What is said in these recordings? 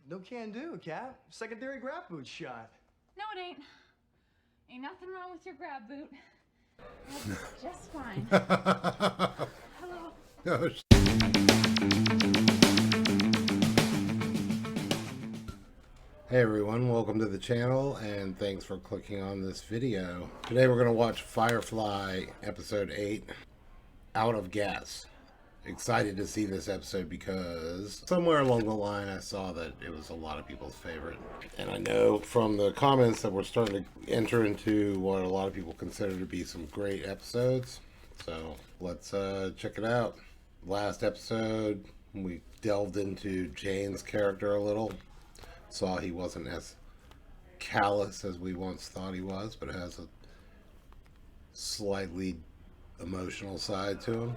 No can do, Cap. Secondary grab boot shot. No, it ain't. Ain't nothing wrong with your grab boot. That's just fine. Hello. Oh, hey everyone, welcome to the channel and thanks for clicking on this video. Today we're going to watch Firefly episode 8, Out of Gas. Excited to see this episode because somewhere along the line I saw that it was a lot of people's favorite. And I know from the comments that we're starting to enter into what a lot of people consider to be some great episodes. So let's check it out. Last episode we delved into Jane's character a little. Saw he wasn't as callous as we once thought he was, but has a slightly emotional side to him.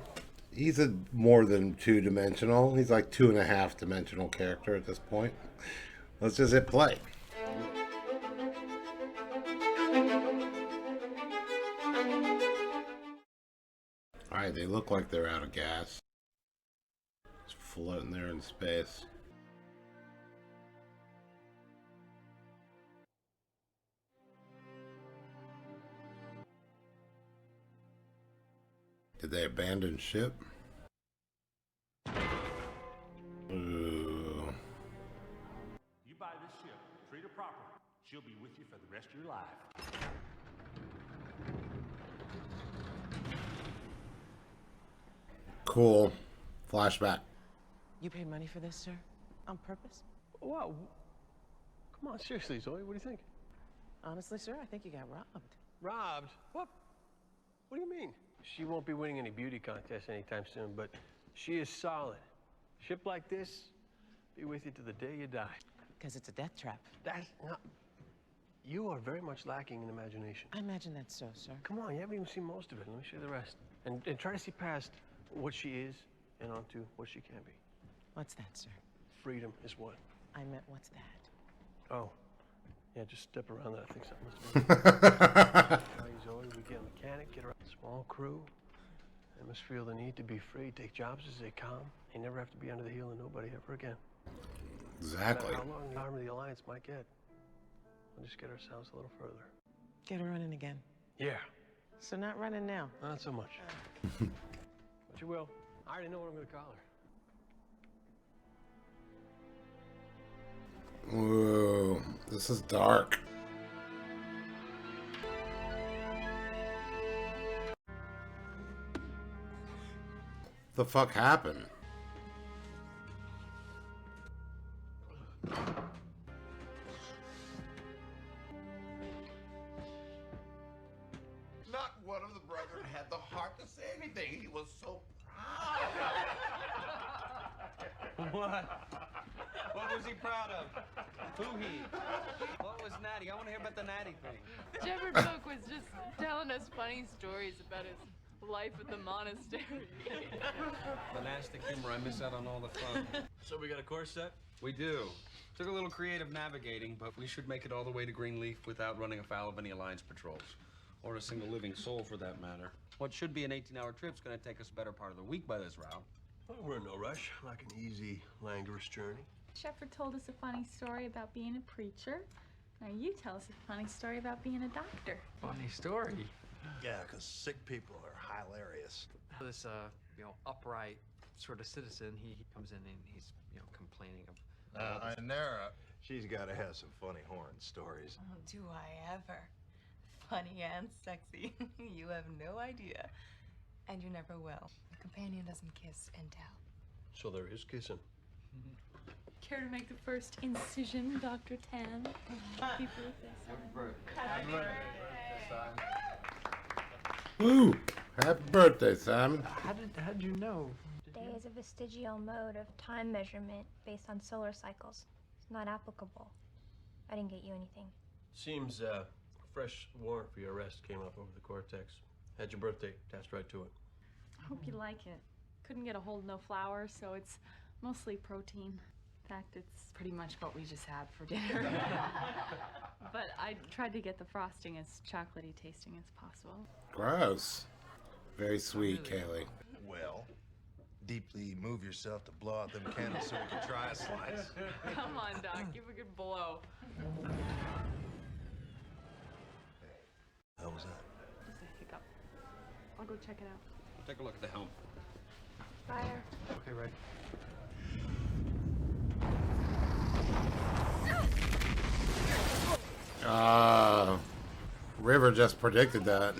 He's a more than two-dimensional. He's like 2.5-dimensional character at this point. Let's just hit play. Alright, they look like they're out of gas. Just floating there in space. Did they abandon ship? Ooh. You buy this ship, treat her proper. She'll be with you for the rest of your life. Cool. Flashback. You paid money for this, sir? On purpose? Wow. Come on, seriously, Zoe, what do you think? Honestly, sir, I think you got robbed. Robbed? What? What do you mean? She won't be winning any beauty contests anytime soon, but she is solid. Ship like this, be with you to the day you die. Because it's a death trap. That's not... You are very much lacking in imagination. I imagine that's so, sir. Come on, you haven't even seen most of it. Let me show you the rest. And try to see past what she is and onto what she can be. What's that, sir? Freedom is what? I meant, what's that? Oh. Yeah, just step around that. I think something must have been. Zoe, we get a mechanic, get her a small crew. They must feel the need to be free, take jobs as they come. They never have to be under the heel of nobody ever again. Exactly. No matter how long the arm of the Alliance might get. We'll just get ourselves a little further. Get her running again. Yeah. So not running now. Not so much. But you will. I already know what I'm going to call her. Whoa, this is dark. The fuck happened? Not one of the brethren had the heart to say anything. He was so proud. What? What was he proud of? Who he? What was Natty? I want to hear about the Natty thing. Jeffrey Book was just telling us funny stories about his life at the monastery. Monastic humor, I miss out on all the fun. So we got a course set? We do. Took a little creative navigating, but we should make it all the way to Greenleaf without running afoul of any Alliance patrols. Or a single living soul, for that matter. What should be an 18-hour trip's gonna take us a better part of the week by this route. Well, we're in no rush. Like an easy, languorous journey. Shepard told us a funny story about being a preacher. Now you tell us a funny story about being a doctor. Funny story. Yeah, because sick people are hilarious. This, upright sort of citizen, he comes in and he's, complaining of... Inara, she's got to have some funny horn stories. Oh, do I ever? Funny and sexy. You have no idea. And you never will. A companion doesn't kiss and tell. So there is kissing. Care to make the first incision, Dr. Tan? Happy birthday, Simon. Woo! Happy birthday, Simon. How'd you know? Day is a vestigial mode of time measurement based on solar cycles. It's not applicable. I didn't get you anything. Seems fresh warrant for your arrest came up over the cortex. Had your birthday, attached right to it. I hope you like it. Couldn't get a hold of no flour, so it's mostly protein. In fact, it's pretty much what we just had for dinner. But I tried to get the frosting as chocolatey tasting as possible. Gross. Very sweet, Kaylee. Well, deeply move yourself to blow out them candles so we can try a slice. Come on, Doc. Give a good blow. How was that? Just a hiccup. I'll go check it out. Take a look at the helm. Fire. Okay, ready. River just predicted that.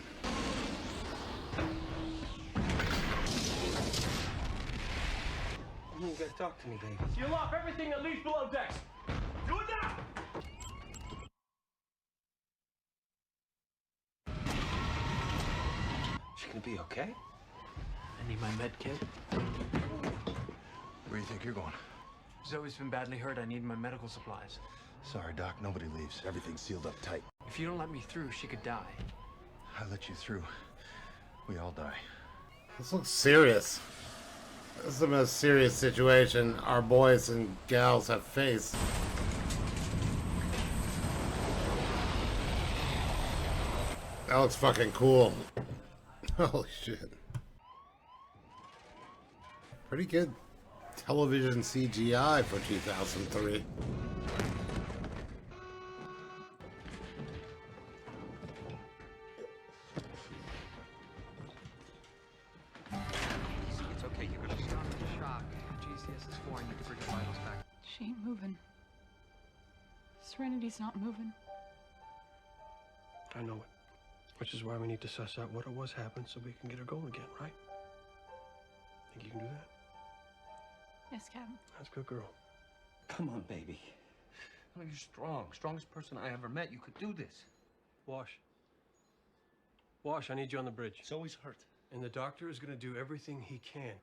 You gotta talk to me, baby. Seal off everything that leaves below decks. Do it now! She gonna be okay? I need my med kit. Where do you think you're going? Zoe's been badly hurt. I need my medical supplies. Sorry, Doc. Nobody leaves. Everything's sealed up tight. If you don't let me through, she could die. I let you through. We all die. This looks serious. This is the most serious situation our boys and gals have faced. That looks fucking cool. Holy shit. Pretty good television CGI for 2003. It's okay. You're gonna stop the shock. GCS is 4. I need to bring the vitals back. She ain't moving. Serenity's not moving. I know it. Which is why we need to suss out what it was happened so we can get her going again, right? Think you can do that? Yes, Captain. That's a good girl. Come on, baby. I mean, you're strong. Strongest person I ever met. You could do this. Wash. Wash, I need you on the bridge. Zoe's hurt. And the doctor is gonna do everything he can.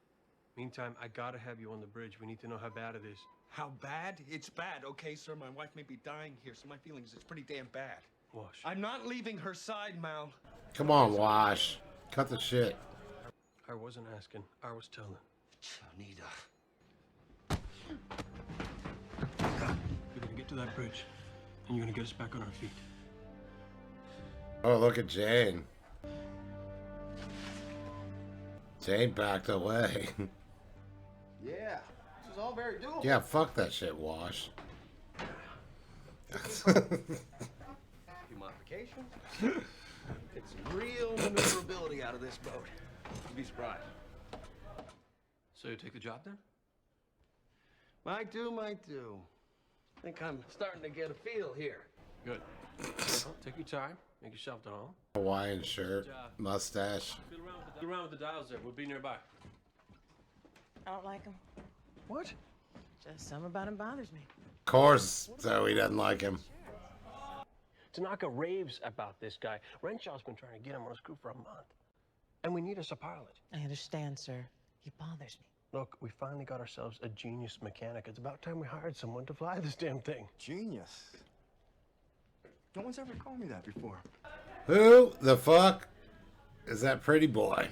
Meantime, I gotta have you on the bridge. We need to know how bad it is. How bad? It's bad, okay, sir? My wife may be dying here, so my feelings, it's pretty damn bad. Wash. I'm not leaving her side, Mal. Come on, Wash. Cut the shit. I wasn't asking. I was telling. Anita. You're gonna get to that bridge, and you're gonna get us back on our feet. Oh, look at Jane. Jane backed away. Yeah, this is all very doable. Yeah, fuck that shit, Wash. Few modifications. Get some real maneuverability out of this boat. You'd be surprised. So you take the job then? Might do, might do. Think I'm starting to get a feel here. Good. Well, take your time. Make yourself at home. Hawaiian shirt, mustache. Fiddle around with the dials there. We'll be nearby. I don't like him. What? Just something about him bothers me. Of course, Zoe doesn't like him. Tanaka raves about this guy. Renshaw's been trying to get him on his crew for a month. And we need us a pilot. I understand, sir. He bothers me. Look, we finally got ourselves a genius mechanic. It's about time we hired someone to fly this damn thing. Genius. No one's ever called me that before. Who the fuck is that pretty boy?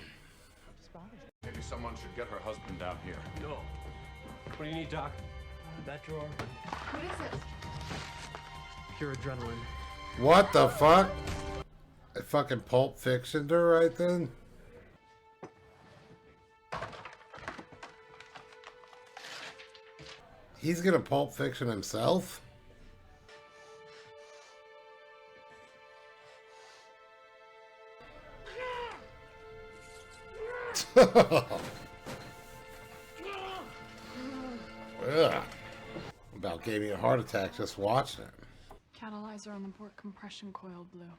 Just bothers me. Maybe someone should get her husband down here. No. What do you need, Doc? That drawer. What is it? Pure adrenaline. What the fuck? I fucking Pulp Fictioned her right then? He's gonna Pulp Fiction himself? Ugh. About gave me a heart attack just watching it. Catalyzer on the port compression coil blew.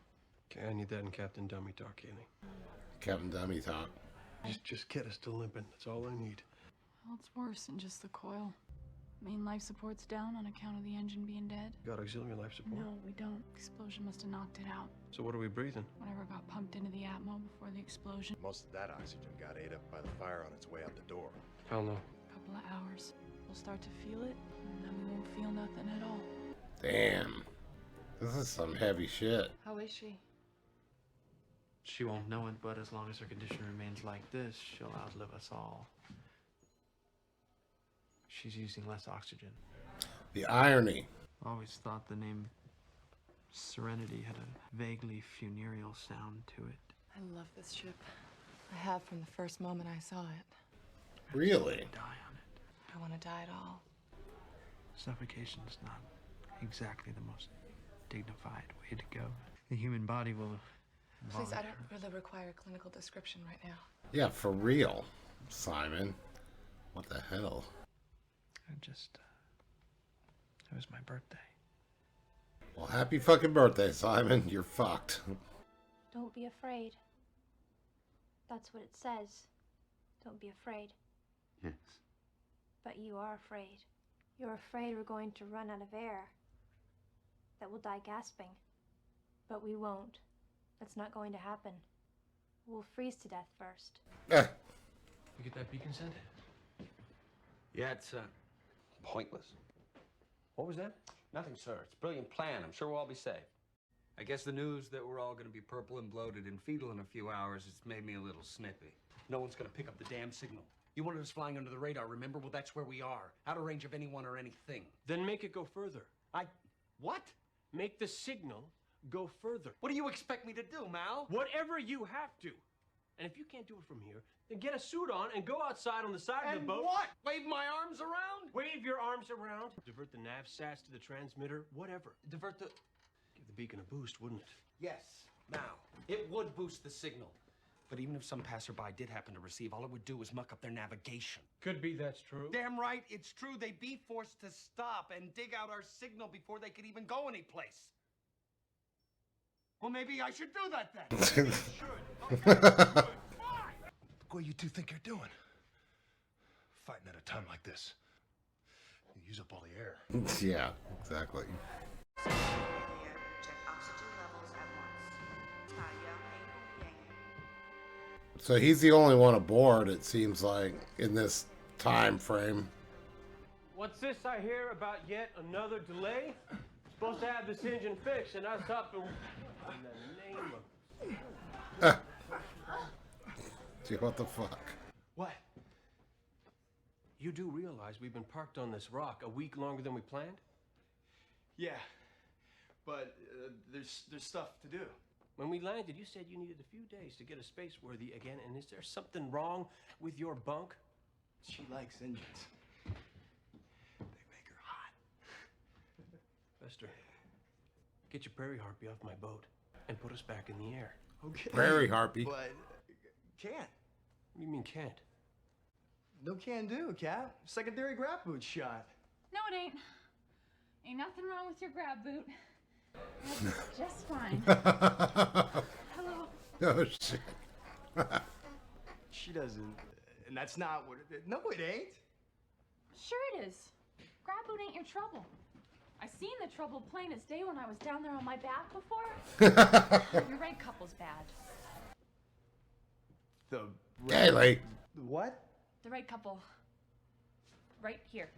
Okay, I need that in Captain Dummy talk, Haley. Captain Dummy talk. Just get us to limping. That's all I need. Well, it's worse than just the coil. Main life support's down on account of the engine being dead. Got auxiliary life support? No, we don't. Explosion must have knocked it out. So what are we breathing? Whatever got pumped into the Atmo before the explosion. Most of that oxygen got ate up by the fire on its way out the door. Hell no. Couple of hours. We'll start to feel it, and then we won't feel nothing at all. Damn. This is some heavy shit. How is she? She won't know it, but as long as her condition remains like this, she'll outlive us all. She's using less oxygen. The irony. Always thought the name Serenity had a vaguely funereal sound to it. I love this ship. I have from the first moment I saw it. Really? Die on it. I don't want to die at all. Suffocation's not exactly the most dignified way to go. The human body will. Please, I don't really require a clinical description right now. Yeah, for real, Simon. What the hell? It was my birthday. Well, happy fucking birthday, Simon. You're fucked. Don't be afraid. That's what it says. Don't be afraid. Yes. But you are afraid. You're afraid we're going to run out of air. That we'll die gasping. But we won't. That's not going to happen. We'll freeze to death first. You get that beacon sent? Yeah, it's pointless. What was that? Nothing, sir. It's a brilliant plan. I'm sure we'll all be safe. I guess the news that we're all going to be purple and bloated and fetal in a few hours has made me a little snippy. No one's going to pick up the damn signal. You wanted us flying under the radar, remember? Well, that's where we are. Out of range of anyone or anything. Then make it go further. What? Make the signal go further. What do you expect me to do, Mal? Whatever you have to. And if you can't do it from here, then get a suit on and go outside on the side of the boat. What? Wave my arms around? Wave your arms around. Divert the nav sats to the transmitter. Whatever. Divert the... Give the beacon a boost, wouldn't it? Yes, now. It would boost the signal. But even if some passerby did happen to receive, all it would do was muck up their navigation. Could be that's true. Damn right, it's true. They'd be forced to stop and dig out our signal before they could even go anyplace. Well, maybe I should do that then. Look what you two think you're doing. Fighting at a time like this. You use up all the air. Yeah, exactly. Check oxygen levels at once. So he's the only one aboard, it seems like, in this time frame. What's this I hear about yet another delay? Supposed to have this engine fixed, and us up in the name of... Gee, what the fuck? What? You do realize we've been parked on this rock a week longer than we planned? Yeah, but there's stuff to do. When we landed, you said you needed a few days to get us space-worthy again, and is there something wrong with your bunk? She likes engines. They make her hot. Buster, get your prairie harpy off my boat and put us back in the air. Okay. Prairie harpy. But can't. What do you mean can't? No can do, Cap. Secondary grab boot shot. No, it ain't. Ain't nothing wrong with your grab boot. That's just fine. Hello. Oh, shit. She doesn't. And that's not what it... No, it ain't. Sure it is. Grab boot ain't your trouble. I seen the trouble plain as day when I was down there on my back before. Your right couple's bad. The... Kaylee. What? The right couple. Right here.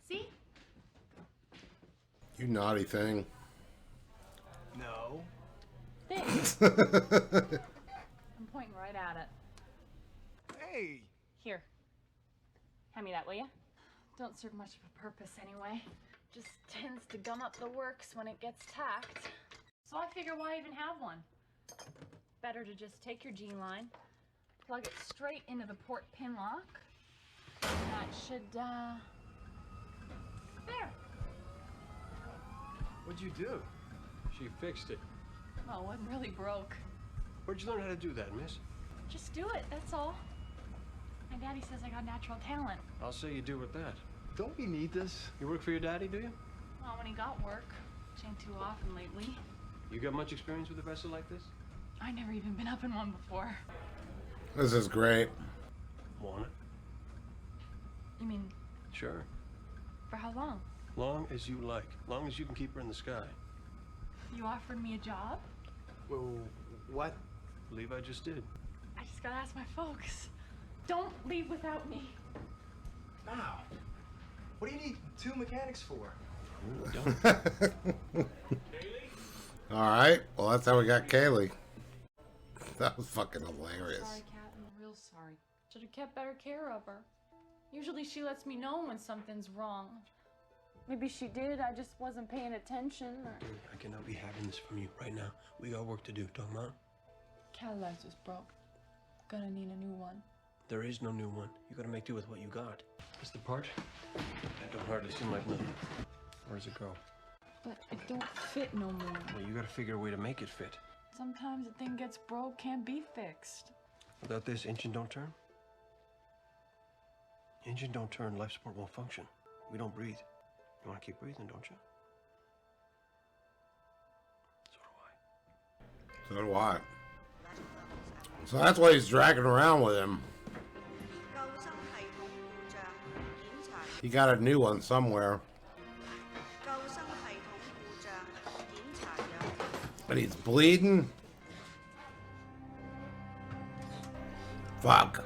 See? You naughty thing. No. This. I'm pointing right at it. Hey. Here. Hand me that, will ya? Don't serve much of a purpose anyway. Just tends to gum up the works when it gets tacked. So I figure why even have one? Better to just take your G-line, plug it straight into the port pin lock. That should, there. What'd you do? She fixed it. Well, it wasn't really broke. Where'd you learn how to do that, miss? Just do it, that's all. My daddy says I got natural talent. I'll say you do with that. Don't we need this? You work for your daddy, do you? Well, when he got work, which ain't too often lately. You got much experience with a vessel like this? I never even been up in one before. This is great. Want it? You mean, Sure. for how long? Long as you like. Long as you can keep her in the sky. You offered me a job? Well, what? Believe I just did. I just gotta ask my folks. Don't leave without me. Wow. What do you need two mechanics for? All right. Well, that's how we got Kaylee. That was fucking hilarious. Sorry, Kat. I'm real sorry. Should have kept better care of her. Usually she lets me know when something's wrong. Maybe she did, I just wasn't paying attention, or... I cannot be having this from you right now. We got work to do, Tom, huh? Catalyzer's broke. Gonna need a new one. There is no new one. You gotta make do with what you got. What's the part? That don't hardly seem like nothing. Where does it go? But it don't fit no more. Well, you gotta figure a way to make it fit. Sometimes a thing gets broke, can't be fixed. Without this, engine don't turn. Engine don't turn, life support won't function. We don't breathe. You wanna keep breathing, don't you? So do I. So that's why he's dragging around with him. He got a new one somewhere. But he's bleeding. Fuck.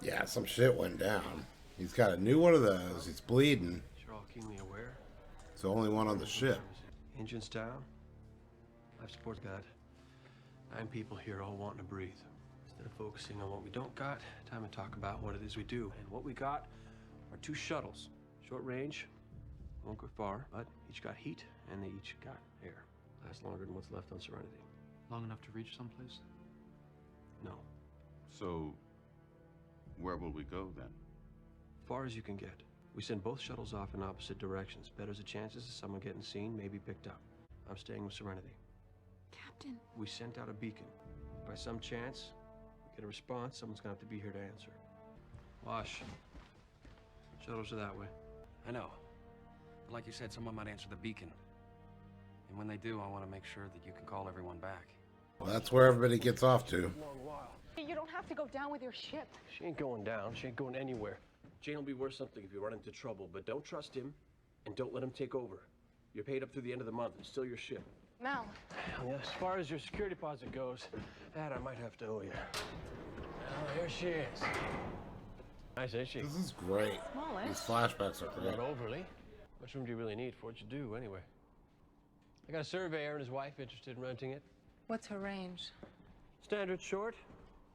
Yeah, some shit went down. He's got a new one of those. He's bleeding. You're all keenly aware. It's the only one on the ship. Engine's down. Life support's got 9 people here all wanting to breathe. Instead of focusing on what we don't got, time to talk about what it is we do. And what we got are 2 shuttles. Short range, won't go far, but each got heat and they each got air. Lasts longer than what's left on Serenity. Long enough to reach someplace? No. So, where will we go then? Far as you can get. We send both shuttles off in opposite directions. Betters the chances of someone getting seen, maybe picked up. I'm staying with Serenity. Captain. We sent out a beacon. By some chance, we get a response, someone's gonna have to be here to answer. Wash. Shuttles are that way. I know. But like you said, someone might answer the beacon. And when they do, I want to make sure that you can call everyone back. Well, that's where everybody gets off to. Long while. You don't have to go down with your ship. She ain't going down. She ain't going anywhere. Jane will be worth something if you run into trouble, but don't trust him and don't let him take over. You're paid up through the end of the month. It's still your ship. Mal. Yeah, as far as your security deposit goes, that I might have to owe you. Oh, here she is. Nice, ain't she? This is great. Smallish. These flashbacks are great. Not overly. How much room do you really need for what you do, anyway? I got a surveyor and his wife interested in renting it. What's her range? Standard short.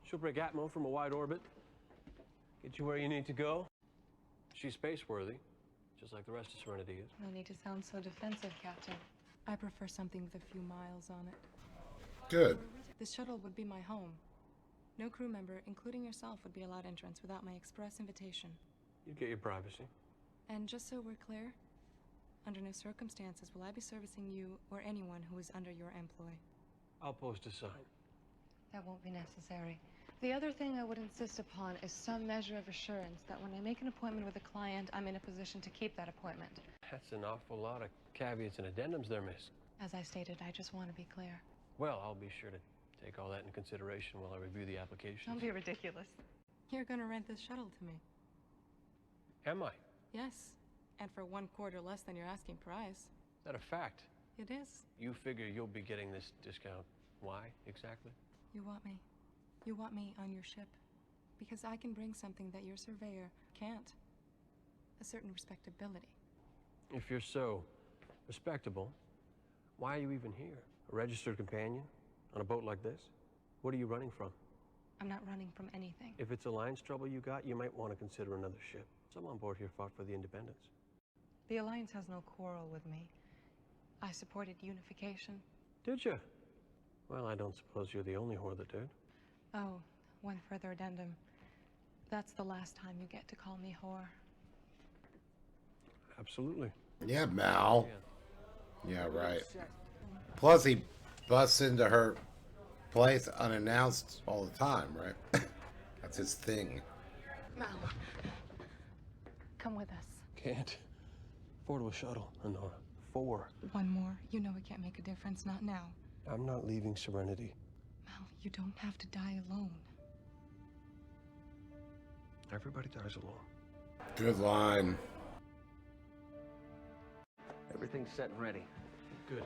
She'll break atmo from a wide orbit. Get you where you need to go. She's space-worthy, just like the rest of Serenity is. No need to sound so defensive, Captain. I prefer something with a few miles on it. Good. This shuttle would be my home. No crew member, including yourself, would be allowed entrance without my express invitation. You get your privacy. And just so we're clear, under no circumstances will I be servicing you or anyone who is under your employ. I'll post a sign. That won't be necessary. The other thing I would insist upon is some measure of assurance that when I make an appointment with a client, I'm in a position to keep that appointment. That's an awful lot of caveats and addendums there, miss. As I stated, I just want to be clear. Well, I'll be sure to take all that into consideration while I review the application. Don't be ridiculous. You're gonna rent this shuttle to me. Am I? Is Yes, and for 1/4 less than your asking price. that a fact? It is. You figure you'll be getting this discount. Why, exactly? You want me. You want me on your ship. Because I can bring something that your surveyor can't. A certain respectability. If you're so respectable, why are you even here? A registered companion? On a boat like this? What are you running from? I'm not running from anything. If it's alliance trouble you got, you might want to consider another ship. Some on board here fought for the independence. The Alliance has no quarrel with me. I supported unification. Did you? Well, I don't suppose you're the only whore that did. Oh, one further addendum. That's the last time you get to call me whore. Absolutely. Yeah, Mal. Yeah, right. Plus, he busts into her place unannounced all the time, right? That's his thing. Mal, come with us. Can't. 4 to a shuttle, Honora. 4. One more. You know it can't make a difference. Not now. I'm not leaving Serenity. Mal, you don't have to die alone. Everybody dies alone. Good line. Everything's set and ready. Good.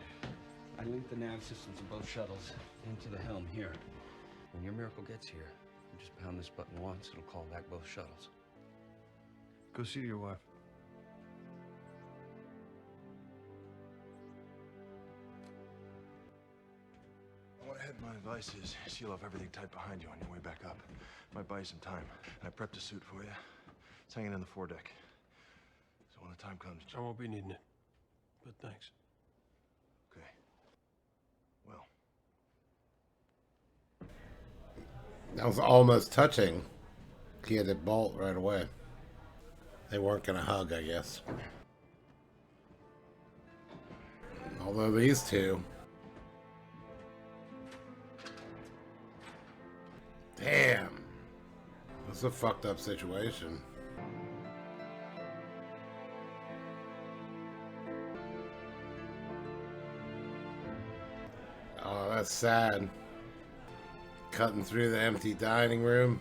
I linked the nav systems of both shuttles into the helm here. When your miracle gets here, you just pound this button once, it'll call back both shuttles. Go see to your wife. I went ahead and my advice is seal off everything tight behind you on your way back up. Might buy you some time. And I prepped a suit for you. It's hanging in the foredeck. So when the time comes... I won't be needing it. But thanks. Okay. Well. That was almost touching. He had to bolt right away. They weren't gonna hug, I guess. Although these two... Damn. That's a fucked up situation. Oh, that's sad. Cutting through the empty dining room.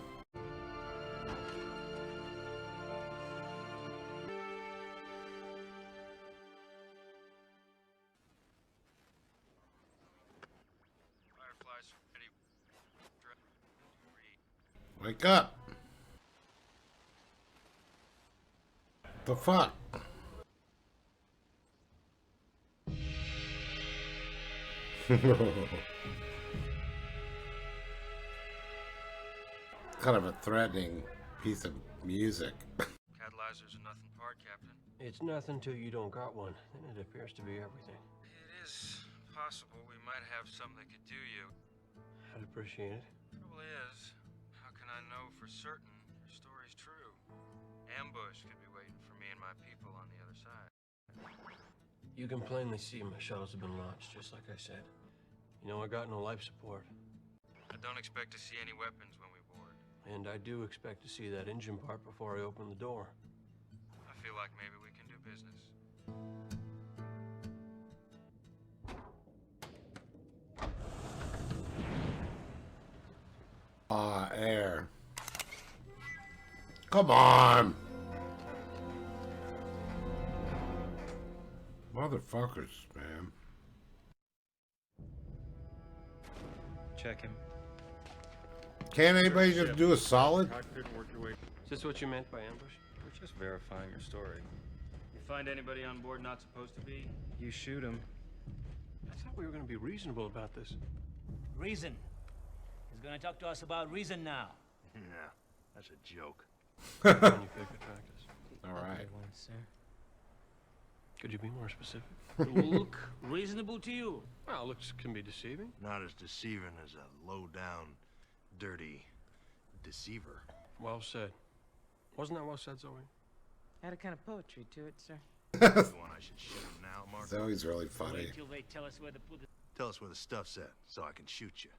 Firefly's ready. Wake up. The fuck? Kind of a threatening piece of music. Catalyzers are nothing part, Captain. It's nothing till you don't got one. Then it appears to be everything. It is possible we might have something that could do you. I'd appreciate it. Trouble is, how can I know for certain your story's true? Ambush could be waiting for me and my people on the other side. You can plainly see my shuttles have been launched, just like I said. You know, I got no life support. I don't expect to see any weapons when we board. And I do expect to see that engine part before I open the door. I feel like maybe we can do business. Air. Come on. Motherfuckers, man. Check him. Can't anybody just do a solid? Is this what you meant by ambush? We're just verifying your story. You find anybody on board not supposed to be, you shoot him. I thought we were going to be reasonable about this. Reason. He's gonna talk to us about reason now. Yeah, that's a joke. When you pick a practice. All right. Sir. Could you be more specific? Look reasonable to you. Well, looks can be deceiving. Not as deceiving as a low-down, dirty deceiver. Well said. Wasn't that well said, Zoe? Had a kind of poetry to it, sir. You want I should shoot him now, Mark? Zoe's really funny. Wait till they tell us where to put it. Tell us where the stuff's at, so I can shoot you.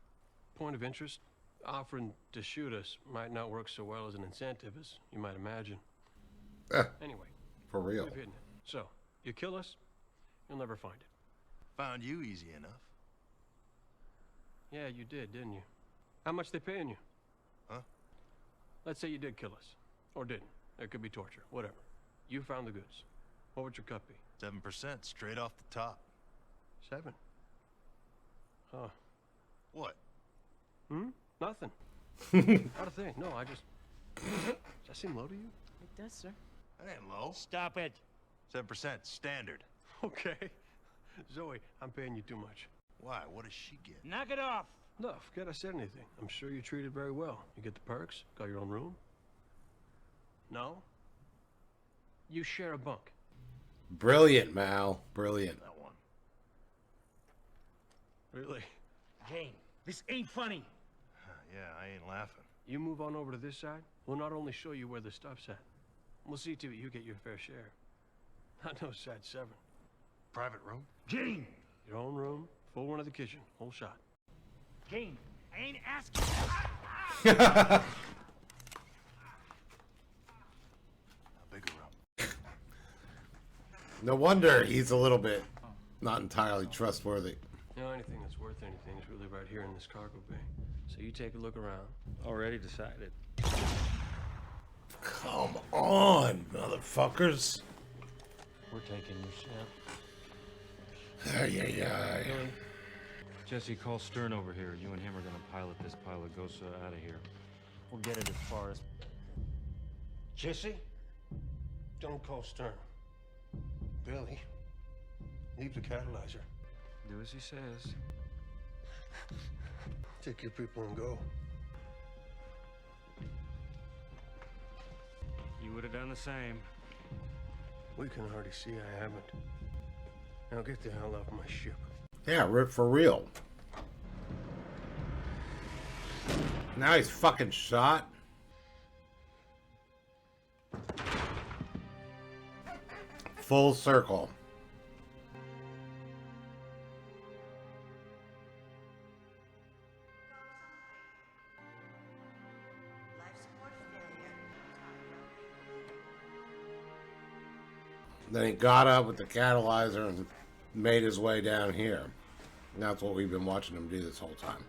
Point of interest, offering to shoot us might not work so well as an incentive as you might imagine. Anyway. For real. We've hidden it. So, you kill us, you'll never find it. Found you easy enough. Yeah, you did, didn't you? How much they paying you? Huh? Let's say you did kill us. Or didn't. It could be torture. Whatever. You found the goods. What would your cut be? 7%, straight off the top. 7? Huh. What? Nothing. Not a thing. No, I just... Does that seem low to you? It does, sir. That ain't low. Stop it. 7%, standard. Okay. Zoe, I'm paying you too much. Why? What does she get? Knock it off. No, forget I said anything. I'm sure you're treated very well. You get the perks, got your own room. No? You share a bunk. Brilliant, Mal. Brilliant. That one. Really? Jane, this ain't funny. Yeah, I ain't laughing. You move on over to this side, we'll not only show you where the stuff's at, we'll see to it you get your fair share. Not no sad 7. Private room? Jane! Your own room, full one of the kitchen, whole shot. Jane, I ain't asking. A bigger room. No wonder he's a little bit not entirely trustworthy. You know, anything that's worth anything is really right here in this cargo bay. So you take a look around. Already decided. Come on, motherfuckers. We're taking your ship. Yeah. Jesse, call Stern over here. You and him are gonna pilot this pile of ghosts out of here. We'll get it as far as... Jesse? Don't call Stern. Billy, leave the catalyzer. Do as he says. Take your people and go. You would have done the same. We can already see I haven't. Now get the hell off my ship. Yeah, for real. Now he's fucking shot. full circle. Then he got up with the catalyzer and made his way down here. And that's what we've been watching him do this whole time.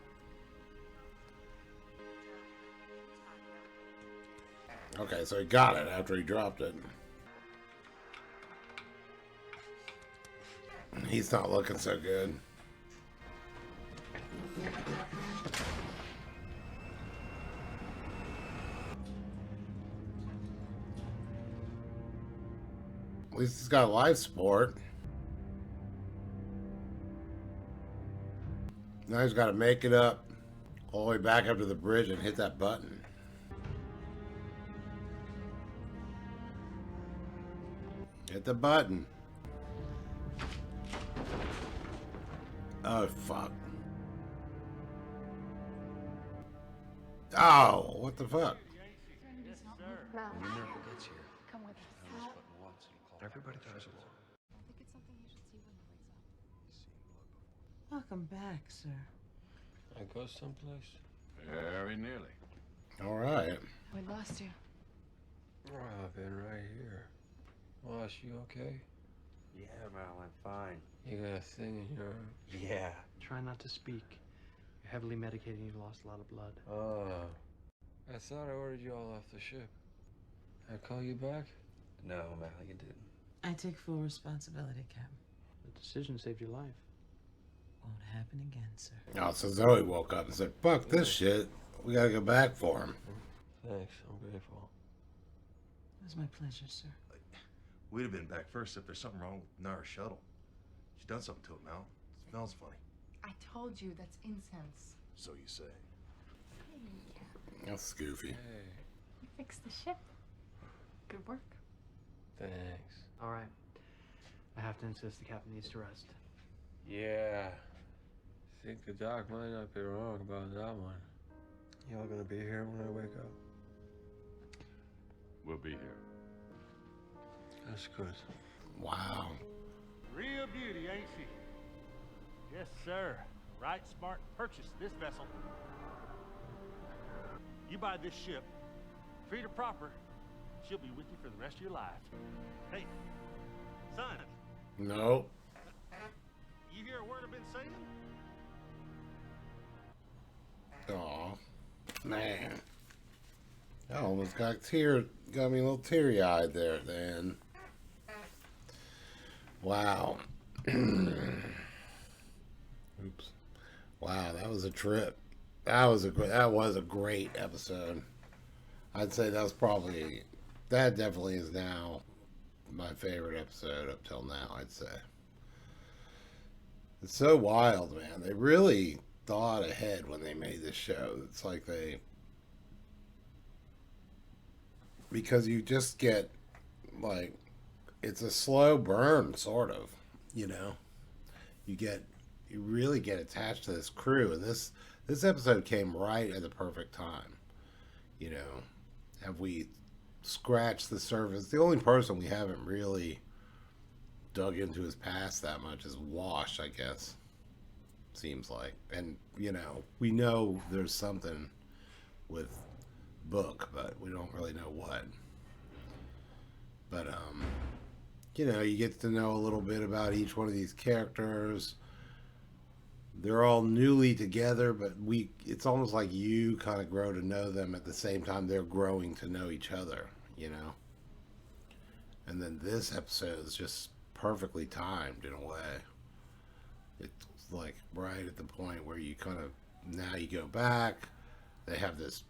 Okay, so he got it after he dropped it. He's not looking so good. At least he's got life support. Now he's got to make it up all the way back up to the bridge and hit that button. Hit the button. Oh, fuck. Oh, what the fuck? Mal, When the miracle gets here, come with us. I was putting once and everybody dies a war. I think it's something you should see when he wakes up. Welcome back, sir. I go someplace? Very nearly. All right. We lost you. Oh, I've been right here. Wash, you okay? Yeah, Mal, I'm fine. You got a thing in your arm? Yeah. Try not to speak. You're heavily medicated and you've lost a lot of blood. Oh. I thought I ordered you all off the ship. I call you back? No, Mal, you didn't. I take full responsibility, Captain. The decision saved your life. Won't happen again, sir. Oh, so Zoe woke up and said, fuck this shit. We gotta go back for him. Thanks, I'm grateful. It was my pleasure, sir. We'd have been back first if there's something wrong with Nara's shuttle. She's done something to it, Mal. It smells funny. I told you that's incense. So you say. That's goofy. Hey, You fixed the ship. Good work. thanks. All right. I have to insist the captain needs to rest. Yeah. I think the doc might not be wrong about that one. Y'all gonna be here when I wake up? We'll be here. That's good. Wow. Real beauty, ain't she? Yes, sir. Right smart purchase this vessel. You buy this ship, treat her proper, she'll be with you for the rest of your life. Hey, son. No. You hear a word I've been saying? Aw. Man. I almost got me a little teary-eyed there at the end. Wow. Oops. Wow, that was a trip. That was a great episode. I'd say that definitely is now my favorite episode up till now, I'd say. It's so wild, man. They really thought ahead when they made this show. It's like because you just get, like, it's a slow burn, sort of, you know? You really get attached to this crew, and this episode came right at the perfect time. You know, have we scratched the surface? The only person we haven't really dug into his past that much is Wash, I guess. Seems like. And, you know, we know there's something with Book, but we don't really know what. But, you know, you get to know a little bit about each one of these characters. They're all newly together, but it's almost like you kind of grow to know them at the same time they're growing to know each other, you know? And then this episode is just perfectly timed in a way. It's like right at the point where you kind of, now you go back, they have this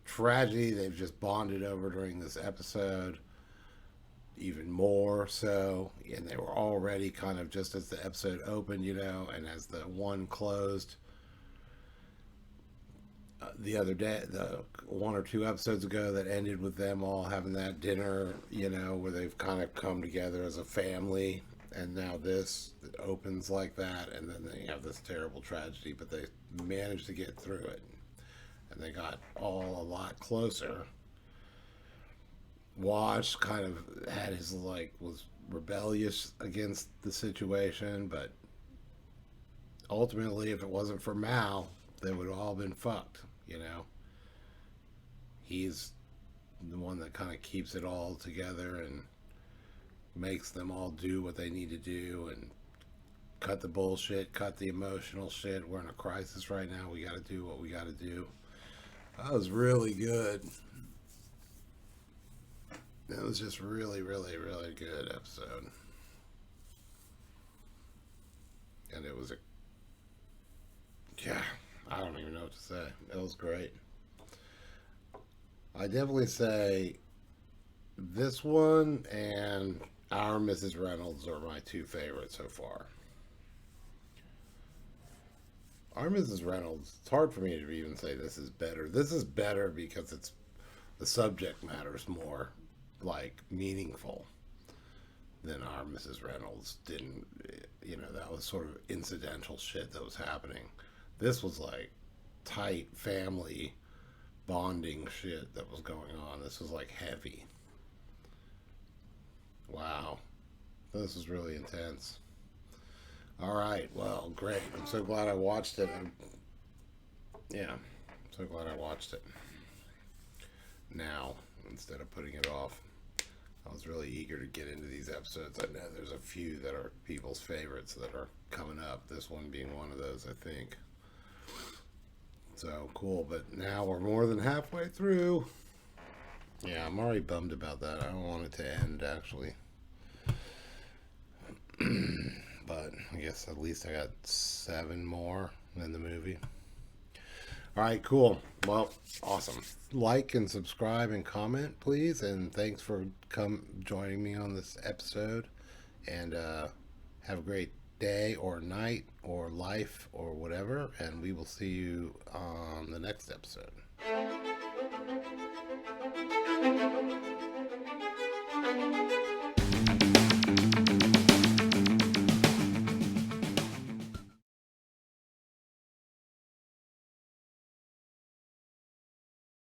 tragedy they've just bonded over during this episode, even more so, and they were already kind of, just as the episode opened, you know, and as the one closed the other day, the 1 or 2 episodes ago, that ended with them all having that dinner, you know, where they've kind of come together as a family. And now this opens like that, and then they have this terrible tragedy, but they managed to get through it, and they got all a lot closer. Wash kind of had his, like, was rebellious against the situation, but ultimately, if it wasn't for Mal, they would have all been fucked, you know? He's the one that kind of keeps it all together and makes them all do what they need to do and cut the bullshit, cut the emotional shit. We're in a crisis right now. We got to do what we got to do. That was really good. It was just really, really, really good episode. And it was I don't even know what to say. It was great. I definitely say this one and Our Mrs. Reynolds are my two favorites so far. Our Mrs. Reynolds, it's hard for me to even say this is better. This is better because it's the subject matter's more like meaningful than Our Mrs. Reynolds. Didn't, you know, that was sort of incidental shit that was happening. This was like tight family bonding shit that was going on. This was like heavy. Wow. This was really intense. All right. Well, great. I'm so glad I watched it. I'm so glad I watched it now instead of putting it off. I was really eager to get into these episodes. I know there's a few that are people's favorites that are coming up. This one being one of those, I think. So cool, but now we're more than halfway through. Yeah, I'm already bummed about that. I don't want it to end, actually. But I guess at least I got 7 more in the movie. Alright, cool. Well, awesome. Like and subscribe and comment, please. And thanks for joining me on this episode. And have a great day or night or life or whatever. And we will see you on the next episode.